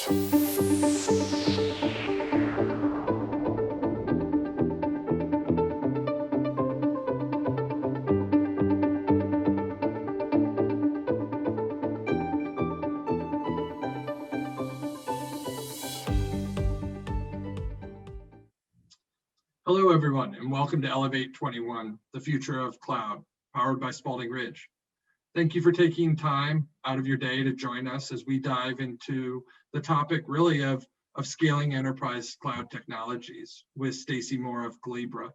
Hello, everyone, and welcome to Elevate21, the future of cloud, powered by Spalding Ridge. Thank you for taking time out of your day to join us as we dive into the topic really of scaling enterprise cloud technologies with Stacey Moore of Collibra.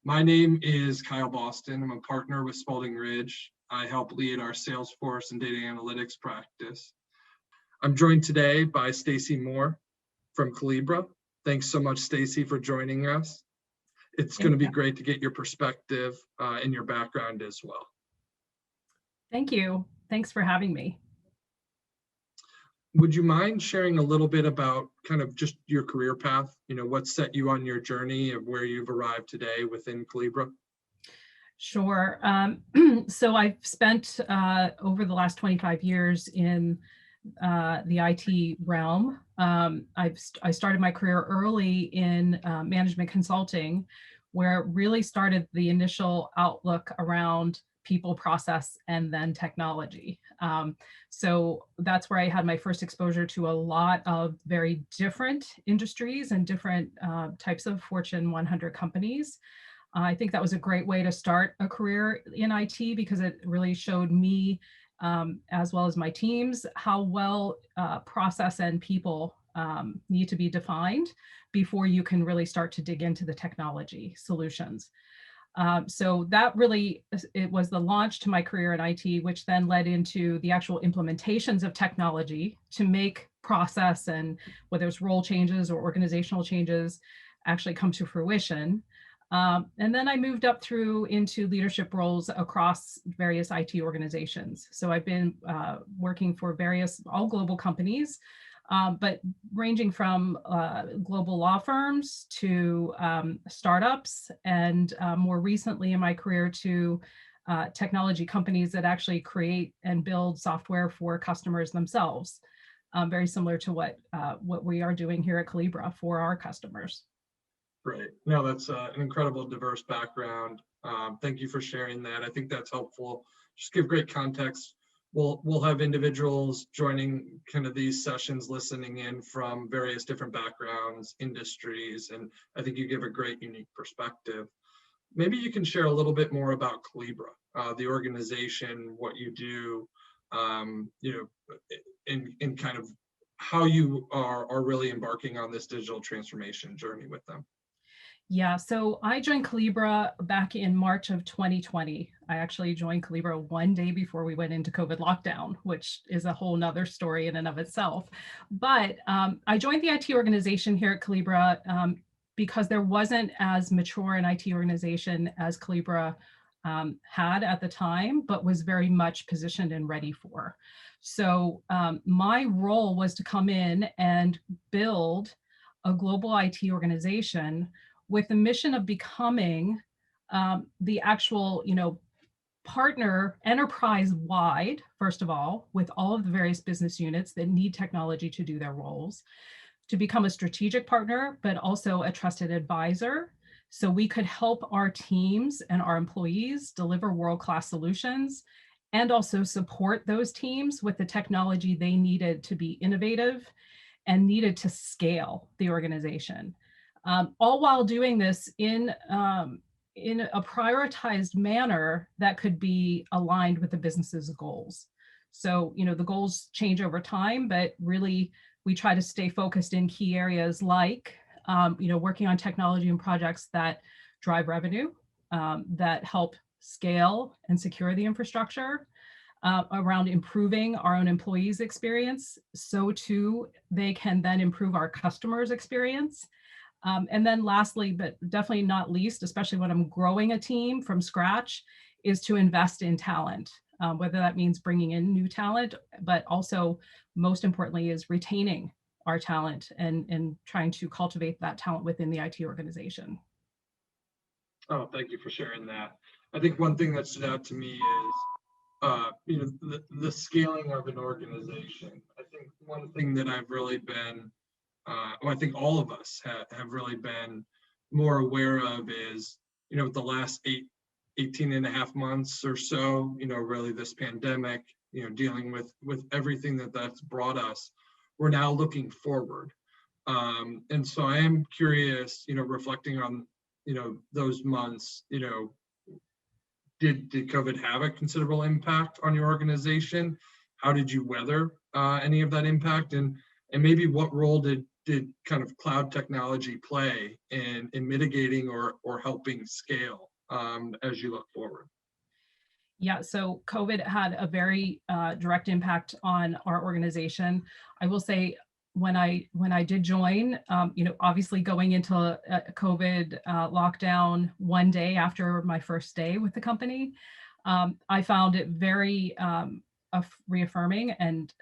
My name is Kyle Boston. I'm a partner with Spalding Ridge. I help lead our Salesforce and data analytics practice. I'm joined today by Stacey Moore from Collibra. Thanks so much, Stacey, for joining us. It's going to be great to get your perspective and your background as well. Thank you. Thanks for having me. Would you mind sharing a little bit about kind of just your career path? You know, what set you on your journey of where you've arrived today within Collibra? Sure. So I've spent over the last 25 years in the IT realm. I started my career early in management consulting, where it really started the initial outlook around people, process, and then technology. So that's where I had my first exposure to a lot of very different industries and different types of Fortune 100 companies. I think that was a great way to start a career in IT because it really showed me, as well as my teams, how well process and people need to be defined before you can really start to dig into the technology solutions. So that really, it was the launch to my career in IT, which then led into the actual implementations of technology to make process and whether it's role changes or organizational changes actually come to fruition. And then I moved up through into leadership roles across various IT organizations. So I've been working for all global companies, but ranging from global law firms to startups, and more recently in my career to technology companies that actually create and build software for customers themselves, very similar to what we are doing here at Collibra for our customers. Great. No, that's an incredible diverse background. Thank you for sharing that. I think that's helpful. Just give great context. We'll have individuals joining kind of these sessions, listening in from various different backgrounds, industries, and I think you give a great unique perspective. Maybe you can share a little bit more about Collibra, the organization, what you do, in kind of how you are really embarking on this digital transformation journey with them. Yeah, so I joined Collibra back in March of 2020. I actually joined Collibra one day before we went into COVID lockdown, which is a whole nother story in and of itself. But I joined the IT organization here at Collibra because there wasn't as mature an IT organization as Collibra had at the time, but was very much positioned and ready for. So my role was to come in and build a global IT organization with the mission of becoming the actual, partner enterprise-wide, first of all, with all of the various business units that need technology to do their roles, to become a strategic partner, but also a trusted advisor, so we could help our teams and our employees deliver world-class solutions and also support those teams with the technology they needed to be innovative and needed to scale the organization. All while doing this in a prioritized manner that could be aligned with the business's goals. So, the goals change over time, but really we try to stay focused in key areas like, working on technology and projects that drive revenue, that help scale and secure the infrastructure, around improving our own employees' experience, so too they can then improve our customers' experience. And then lastly, but definitely not least, especially when I'm growing a team from scratch, is to invest in talent, whether that means bringing in new talent, but also most importantly is retaining our talent and trying to cultivate that talent within the IT organization. Oh, thank you for sharing that. I think one thing that stood out to me is, the scaling of an organization. I think one thing that I've really been, well, I think all of us have really been more aware of is, the last 18 and a half months or so, really this pandemic, dealing with everything that's brought us, we're now looking forward. And so I am curious, reflecting on, those months, did COVID have a considerable impact on your organization? How did you weather any of that impact? And maybe what role did kind of cloud technology play in mitigating or helping scale as you look forward? Yeah, so COVID had a very direct impact on our organization. I will say when I did join, obviously going into a COVID lockdown one day after my first day with the company, I found it very reaffirming and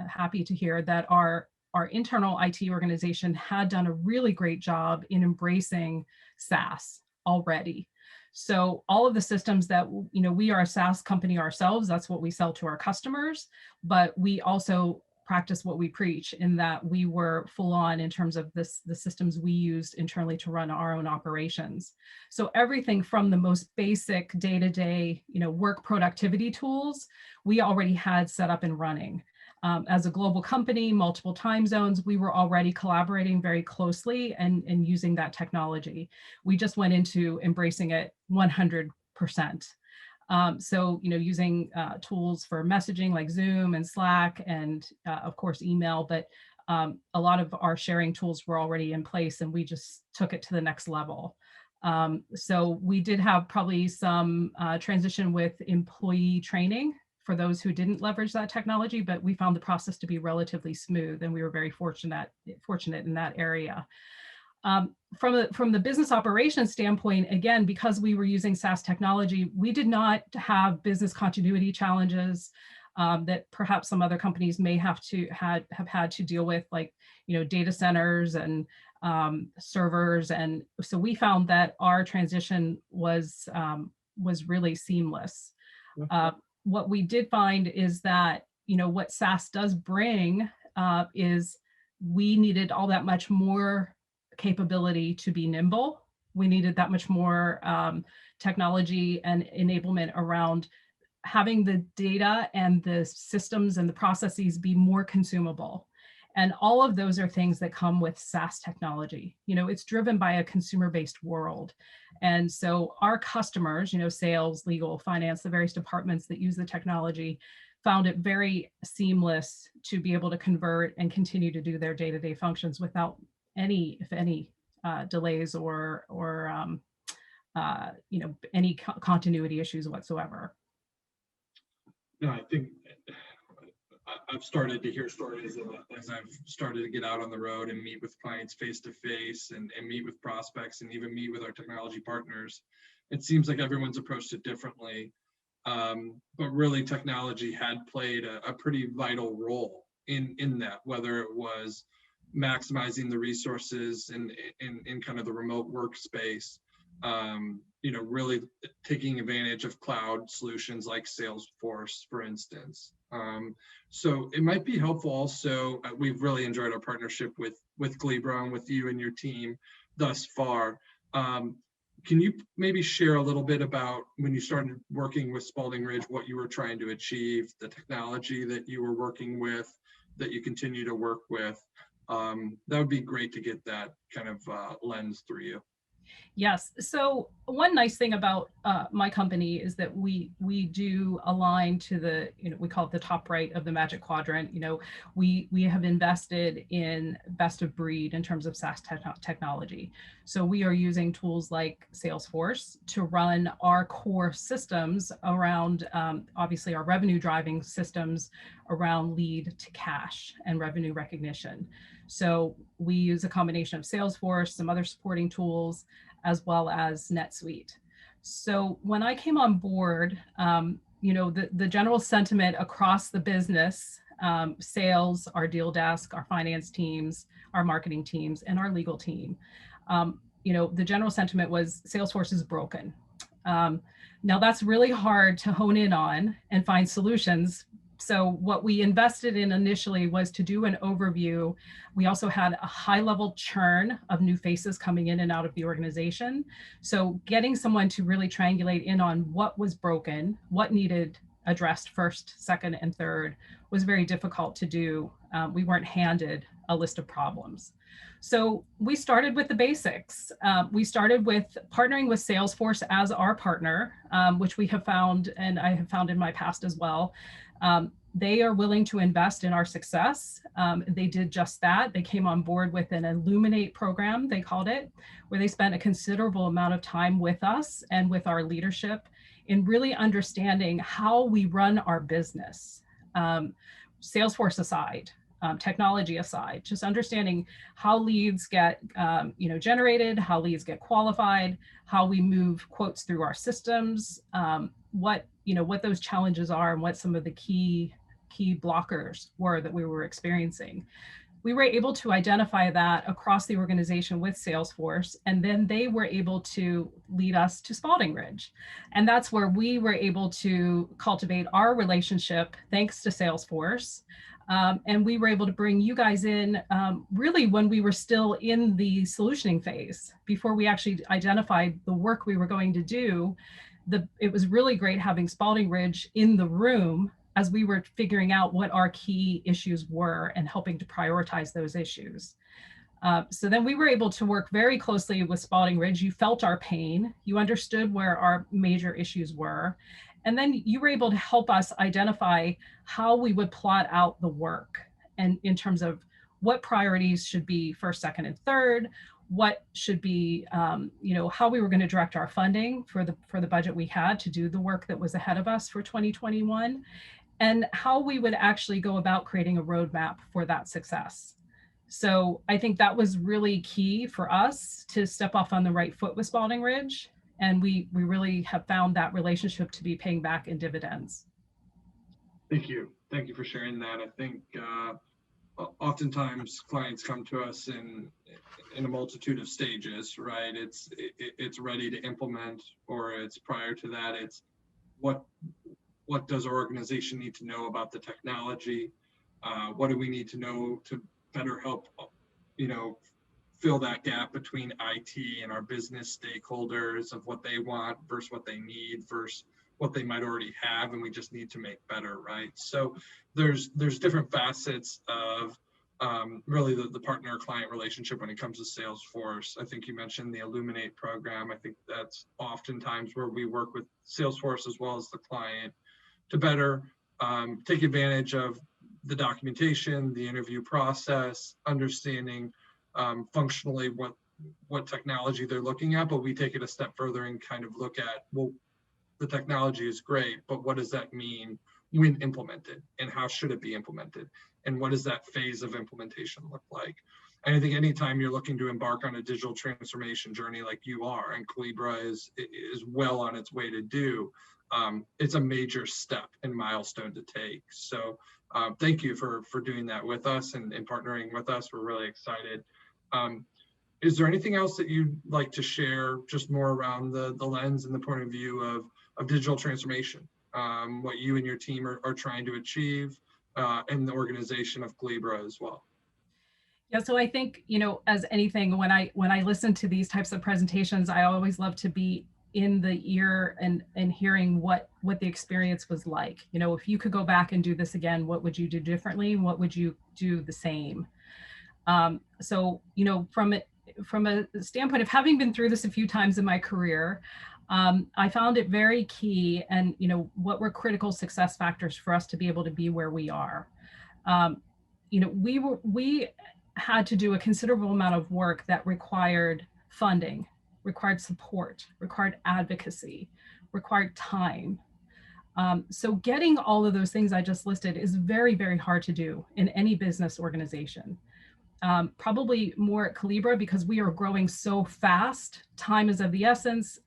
happy to hear that our internal IT organization had done a really great job in embracing SaaS already. So all of the systems that, we are a SaaS company ourselves, that's what we sell to our customers, but we also practice what we preach in that we were full on in terms of the systems we used internally to run our own operations. So everything from the most basic day-to-day, work productivity tools, we already had set up and running. As a global company, multiple time zones, we were already collaborating very closely and using that technology. We just went into embracing it 100%. So, using tools for messaging like Zoom and Slack and of course email, but a lot of our sharing tools were already in place and we just took it to the next level. So we did have probably some transition with employee training for those who didn't leverage that technology, but we found the process to be relatively smooth and we were very fortunate in that area. From the business operations standpoint, again, because we were using SaaS technology, we did not have business continuity challenges that perhaps some other companies may have had to deal with, like data centers and servers. And so we found that our transition was really seamless. What we did find is that what SaaS does bring is we needed all that much more capability to be nimble. We needed that much more technology and enablement around having the data and the systems and the processes be more consumable. And all of those are things that come with SaaS technology. It's driven by a consumer-based world. And so our customers, sales, legal, finance, the various departments that use the technology found it very seamless to be able to convert and continue to do their day-to-day functions without any, if any, delays or any continuity issues whatsoever. No, I think I've started to hear stories as I've started to get out on the road and meet with clients face to face and meet with prospects and even meet with our technology partners. It seems like everyone's approached it differently, but really technology had played a pretty vital role in that, whether it was maximizing the resources in kind of the remote workspace, really taking advantage of cloud solutions like Salesforce, for instance. So it might be helpful also, we've really enjoyed our partnership with Collibra and with you and your team thus far. Can you maybe share a little bit about when you started working with Spalding Ridge, what you were trying to achieve, the technology that you were working with, that you continue to work with? That would be great to get that kind of lens through you. Yes. So one nice thing about my company is that we do align to the, we call it the top right of the Magic Quadrant. We have invested in best of breed in terms of SaaS technology. So we are using tools like Salesforce to run our core systems around, obviously our revenue driving systems around lead to cash and revenue recognition. So we use a combination of Salesforce, some other supporting tools, as well as NetSuite. So when I came on board, the general sentiment across the business, sales, our deal desk, our finance teams, our marketing teams, and our legal team, the general sentiment was Salesforce is broken. Now that's really hard to hone in on and find solutions So what we invested in initially was to do an overview. We also had a high level churn of new faces coming in and out of the organization. So getting someone to really triangulate in on what was broken, what needed addressed first, second, and third was very difficult to do. We weren't handed a list of problems. So we started with the basics. We started with partnering with Salesforce as our partner, which we have found, and I have found in my past as well. They are willing to invest in our success. They did just that. They came on board with an Illuminate program, they called it, where they spent a considerable amount of time with us and with our leadership in really understanding how we run our business. Salesforce aside, technology aside, just understanding how leads get generated, how leads get qualified, how we move quotes through our systems, what those challenges are, and what some of the key blockers were that we were experiencing. We were able to identify that across the organization with Salesforce, and then they were able to lead us to Spalding Ridge. And that's where we were able to cultivate our relationship thanks to Salesforce. And we were able to bring you guys in really when we were still in the solutioning phase, before we actually identified the work we were going to do. It was really great having Spalding Ridge in the room as we were figuring out what our key issues were and helping to prioritize those issues. So then we were able to work very closely with Spalding Ridge. You felt our pain, you understood where our major issues were, and then you were able to help us identify how we would plot out the work, and in terms of what priorities should be first, second, and third, what should be, how we were going to direct our funding for the budget we had to do the work that was ahead of us for 2021, and how we would actually go about creating a roadmap for that success. So I think that was really key for us to step off on the right foot with Spalding Ridge. And we really have found that relationship to be paying back in dividends. Thank you. Thank you for sharing that. I think oftentimes clients come to us in a multitude of stages, right? It's ready to implement, or it's prior to that. It's what does our organization need to know about the technology? What do we need to know to better help, fill that gap between IT and our business stakeholders of what they want versus what they need versus what they might already have, and we just need to make better, right? So there's different facets of really the partner-client relationship when it comes to Salesforce. I think you mentioned the Illuminate program. I think that's oftentimes where we work with Salesforce as well as the client to better take advantage of the documentation, the interview process, understanding functionally what technology they're looking at, but we take it a step further and kind of look at, well, the technology is great, but what does that mean when implemented, and how should it be implemented, and what does that phase of implementation look like? And I think anytime you're looking to embark on a digital transformation journey like you are, and Collibra is well on its way to do, it's a major step and milestone to take. So thank you for doing that with us and partnering with us. We're really excited. Is there anything else that you'd like to share, just more around the lens and the point of view of digital transformation, what you and your team are trying to achieve, and the organization of Collibra as well? Yeah, so I think, as anything, when I listen to these types of presentations, I always love to be in the ear and hearing what the experience was like. If you could go back and do this again, what would you do differently? What would you do the same? So, from a standpoint of having been through this a few times in my career, I found it very key, and what were critical success factors for us to be able to be where we are. We had to do a considerable amount of work that required funding, required support, required advocacy, required time. So getting all of those things I just listed is very, very hard to do in any business organization. Probably more at Collibra because we are growing so fast. Time is of the essence.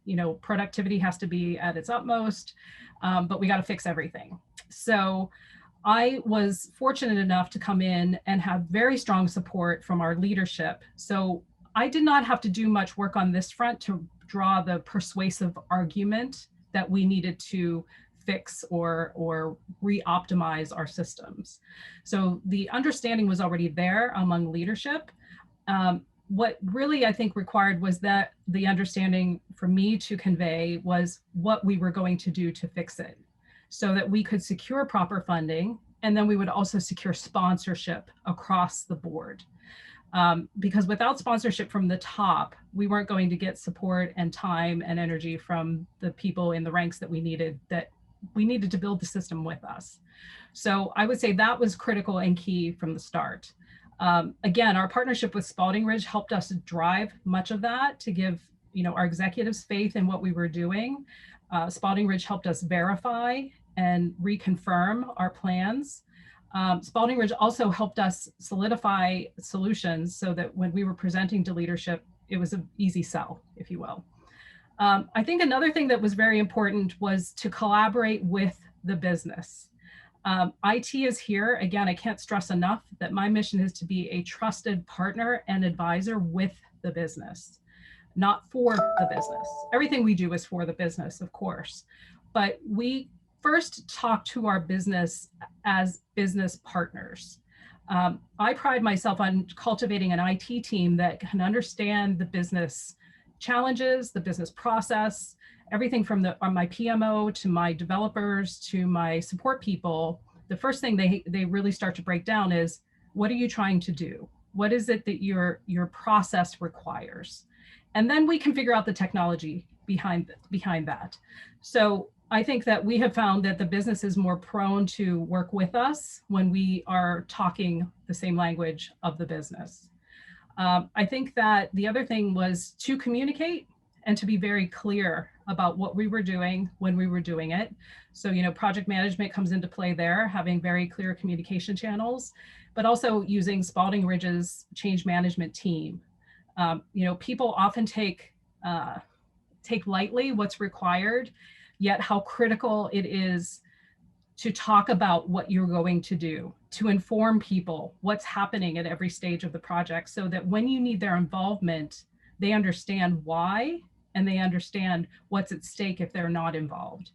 Productivity has to be at its utmost, but we got to fix everything. So I was fortunate enough to come in and have very strong support from our leadership. So I did not have to do much work on this front to draw the persuasive argument that we needed to fix or re-optimize our systems. So the understanding was already there among leadership. What really I think required was that the understanding for me to convey was what we were going to do to fix it so that we could secure proper funding, and then we would also secure sponsorship across the board. Because without sponsorship from the top, we weren't going to get support and time and energy from the people in the ranks that we needed to build the system with us. So I would say that was critical and key from the start. Again, our partnership with Spalding Ridge helped us drive much of that to give our executives faith in what we were doing. Spalding Ridge helped us verify and reconfirm our plans. Spalding Ridge also helped us solidify solutions so that when we were presenting to leadership, it was an easy sell, if you will. I think another thing that was very important was to collaborate with the business. IT is here. Again, I can't stress enough that my mission is to be a trusted partner and advisor with the business, not for the business. Everything we do is for the business, of course, but we first talk to our business as business partners. I pride myself on cultivating an IT team that can understand the business challenges, the business process, everything from my PMO to my developers to my support people. The first thing they really start to break down is, what are you trying to do? What is it that your process requires? And then we can figure out the technology behind that. So I think that we have found that the business is more prone to work with us when we are talking the same language of the business. I think that the other thing was to communicate and to be very clear about what we were doing when we were doing it. So, project management comes into play there, having very clear communication channels, but also using Spalding Ridge's change management team. People often take lightly what's required, yet how critical it is to talk about what you're going to do, to inform people what's happening at every stage of the project so that when you need their involvement, they understand why and they understand what's at stake if they're not involved.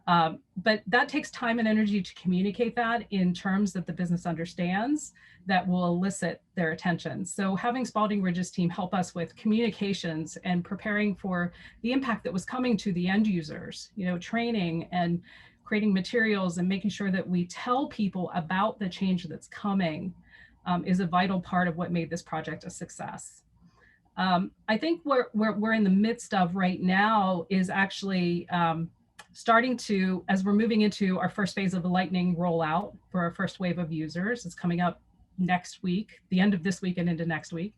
But that takes time and energy to communicate that in terms that the business understands that will elicit their attention. So having Spalding Ridge's team help us with communications and preparing for the impact that was coming to the end users, training and creating materials and making sure that we tell people about the change that's coming is a vital part of what made this project a success. I think what we're in the midst of right now is actually starting to, as we're moving into our first phase of the Lightning rollout for our first wave of users. It's coming up next week, the end of this week and into next week.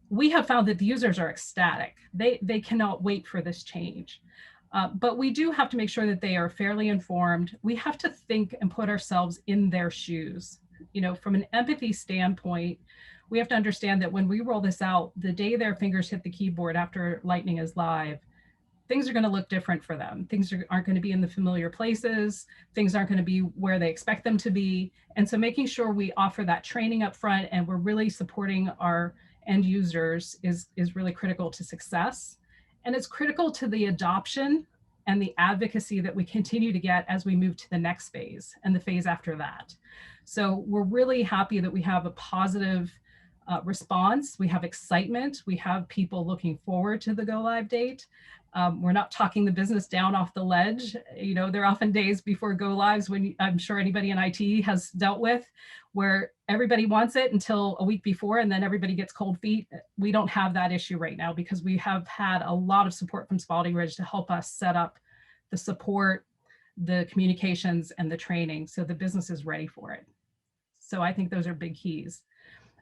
We have found that the users are ecstatic. They cannot wait for this change. But we do have to make sure that they are fairly informed. We have to think and put ourselves in their shoes. From an empathy standpoint, we have to understand that when we roll this out, the day their fingers hit the keyboard after Lightning is live, things are going to look different for them. Things aren't going to be in the familiar places. Things aren't going to be where they expect them to be. And so making sure we offer that training up front and we're really supporting our end users is really critical to success. And it's critical to the adoption and the advocacy that we continue to get as we move to the next phase and the phase after that. So we're really happy that we have a positive response. We have excitement. We have people looking forward to the go live date. We're not talking the business down off the ledge. There are often days before go lives when I'm sure anybody in IT has dealt with where everybody wants it until a week before and then everybody gets cold feet. We don't have that issue right now because we have had a lot of support from Spalding Ridge to help us set up the support, the communications, and the training so the business is ready for it. So I think those are big keys.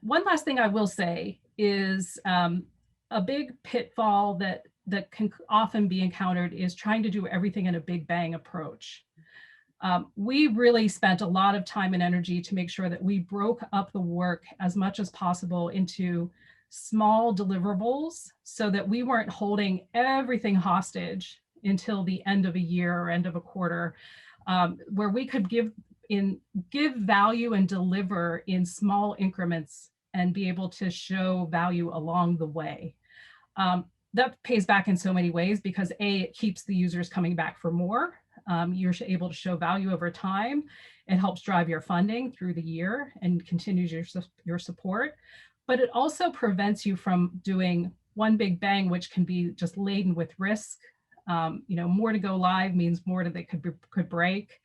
One last thing I will say is a big pitfall that can often be encountered is trying to do everything in a big bang approach. We really spent a lot of time and energy to make sure that we broke up the work as much as possible into small deliverables so that we weren't holding everything hostage until the end of a year or end of a quarter, where we could give value and deliver in small increments and be able to show value along the way. That pays back in so many ways because A, it keeps the users coming back for more. You're able to show value over time. It helps drive your funding through the year and continues your support. But it also prevents you from doing one big bang, which can be just laden with risk. More to go live means more that could break.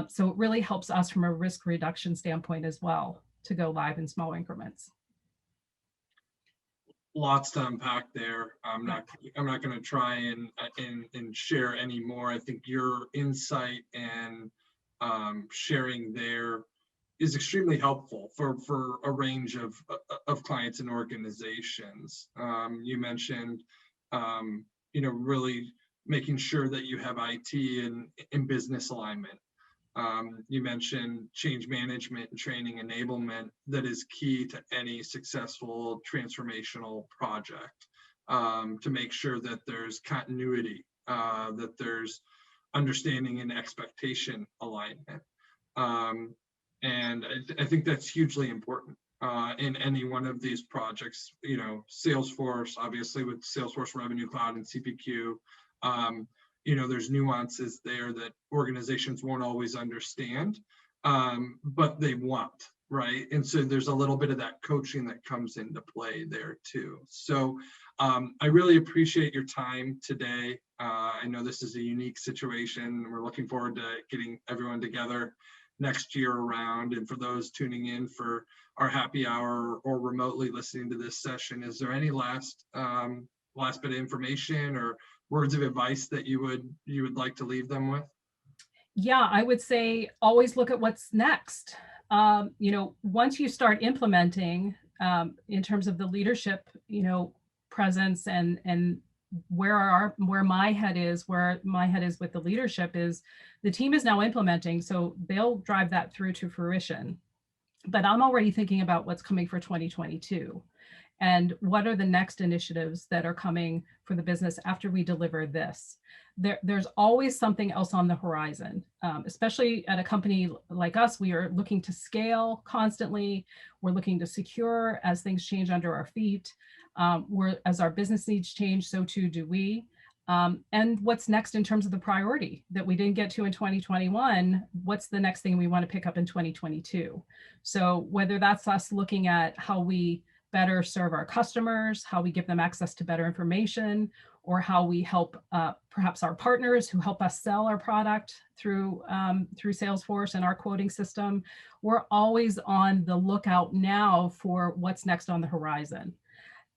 So it really helps us from a risk reduction standpoint as well to go live in small increments. Lots to unpack there. I'm not going to try and share any more. I think your insight and sharing there is extremely helpful for a range of clients and organizations. You mentioned, really making sure that you have IT in business alignment. You mentioned change management and training enablement that is key to any successful transformational project, to make sure that there's continuity, that there's understanding and expectation alignment. And I think that's hugely important in any one of these projects. Salesforce, obviously with Salesforce Revenue Cloud and CPQ, there's nuances there that organizations won't always understand, but they want, right? And so there's a little bit of that coaching that comes into play there too. So I really appreciate your time today. I know this is a unique situation. We're looking forward to getting everyone together next year around. And for those tuning in for our happy hour or remotely listening to this session, is there any last bit of information or words of advice that you would like to leave them with? Yeah, I would say always look at what's next. Once you start implementing, in terms of the leadership, presence and where my head is with the leadership is the team is now implementing, so they'll drive that through to fruition. But I'm already thinking about what's coming for 2022. And what are the next initiatives that are coming for the business after we deliver this? There's always something else on the horizon, especially at a company like us. We are looking to scale constantly. We're looking to secure as things change under our feet. As our business needs change, so too do we. And what's next in terms of the priority that we didn't get to in 2021, what's the next thing we want to pick up in 2022? So whether that's us looking at how we better serve our customers, how we give them access to better information, or how we help perhaps our partners who help us sell our product through Salesforce and our quoting system. We're always on the lookout now for what's next on the horizon.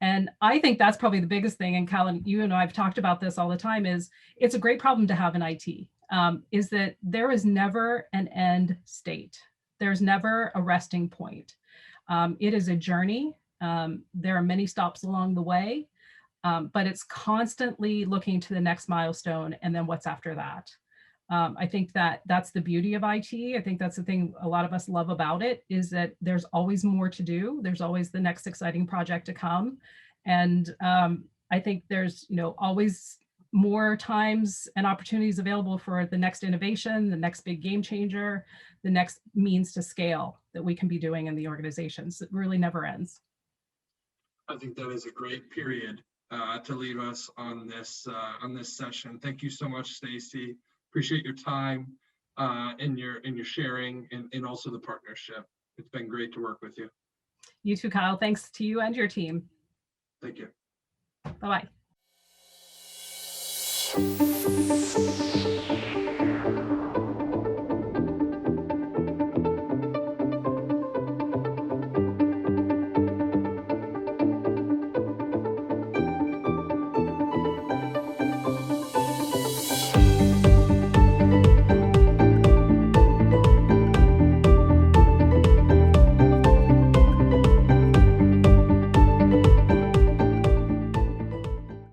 And I think that's probably the biggest thing, and Colin, you and I have talked about this all the time, is it's a great problem to have in IT, is that there is never an end state. There's never a resting point. It is a journey. There are many stops along the way, but it's constantly looking to the next milestone and then what's after that. I think that's the beauty of IT. I think that's the thing a lot of us love about it, is that there's always more to do. There's always the next exciting project to come. And I think there's always more times and opportunities available for the next innovation, the next big game changer, the next means to scale that we can be doing in the organizations. It really never ends. I think that is a great period to leave us on this session. Thank you so much, Stacey. Appreciate your time and your sharing and also the partnership. It's been great to work with you. You too, Kyle. Thanks to you and your team. Thank you. Bye-bye.